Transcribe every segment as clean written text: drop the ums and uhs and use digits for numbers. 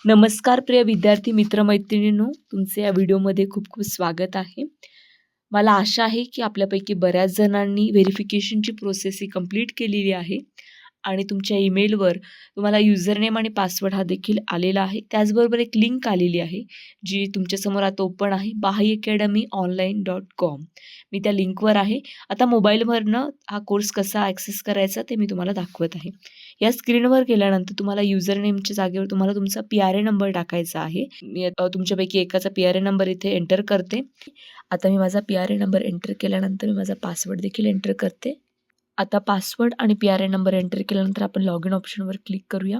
नमस्कार प्रिय विद्यार्थी मित्रमैत्रिणींनो, तुमचे या व्हिडिओमध्ये खूप खूप स्वागत आहे. मला आशा आहे की आपल्यापैकी बऱ्याच जणांनी व्हेरिफिकेशनची प्रोसेस ही कंप्लीट केलेली आहे आणि तुमच्या ईमेलवर तुम्हाला युजरनेम आणि पासवर्ड हा देखील आलेला आहे. त्याचबरोबर एक लिंक आलेली आहे जी तुमच्यासमोर आता ओपन आहे, bahiacademyonline.com. मी त्या लिंकवर आहे. आता मोबाईलवरनं हा कोर्स कसा ॲक्सेस करायचा ते मी तुम्हाला दाखवत आहे. या स्क्रीनवर गेल्यानंतर तुम्हाला युजरनेमच्या जागेवर तुम्हाला तुमचा PRA नंबर टाकायचा आहे. मी तुमच्यापैकी एकाचा PRA नंबर इथे एंटर करते. आता मी माझा PRA नंबर एंटर केल्यानंतर मी माझा पासवर्ड देखील एंटर करते. आता पासवर्ड आणि PRA नंबर एंटर केल्यानंतर आपण लॉग इन ऑप्शनवर क्लिक करूया.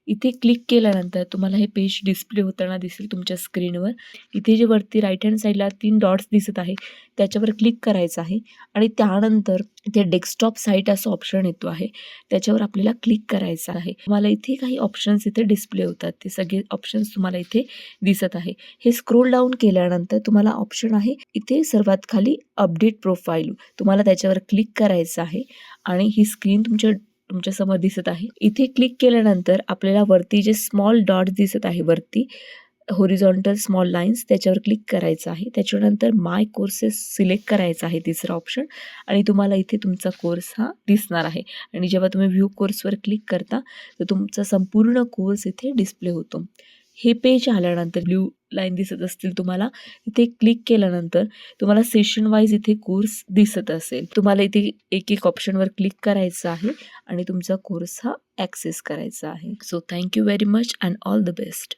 इथे क्लिक केल्यानंतर तुम्हाला हे पेज डिस्प्ले होताना दिसेल तुमच्या स्क्रीनवर. इथे जे वरती राईट हँड साईडला 3 डॉट्स दिसत आहे त्याच्यावर क्लिक करायचं आहे आणि त्यानंतर इथे डेस्कटॉप साईट असं ऑप्शन येतो आहे, त्याच्यावर आपल्याला क्लिक करायचं आहे. तुम्हाला इथे काही ऑप्शन्स इथे डिस्प्ले होतात, ते सगळे ऑप्शन्स तुम्हाला इथे दिसत आहे. हे स्क्रोल डाऊन केल्यानंतर तुम्हाला ऑप्शन आहे इथे सर्वात खाली अपडेट प्रोफाईल, तुम्हाला त्याच्यावर क्लिक करायचं आहे आणि ही स्क्रीन तुमच्यासमोर दिसत आहे. इथे क्लिक केल्यानंतर आपल्याला वरती जे स्मॉल डॉट दिसत आहे, वरती हॉरिझॉन्टल स्मॉल लाईन्स, त्याच्यावर क्लिक करायचं आहे. त्याच्यानंतर माय कोर्सेस सिलेक्ट करायचा आहे, तिसरा ऑप्शन, आणि तुम्हाला इथे तुमचा कोर्स हा दिसणार आहे. आणि जेव्हा तुम्ही व्ह्यू कोर्सवर क्लिक करता तर तुमचा संपूर्ण कोर्स इथे डिस्प्ले होतो. हे पेज आल्यानंतर ब्ल्यू लाईन दिसत असतील तुम्हाला, इथे क्लिक केल्यानंतर तुम्हाला सेशन वाईज इथे कोर्स दिसत असेल. तुम्हाला इथे एक एक ऑप्शनवर क्लिक करायचं आहे आणि तुमचा कोर्स हा ॲक्सेस करायचा आहे. So thank you very much and all the best.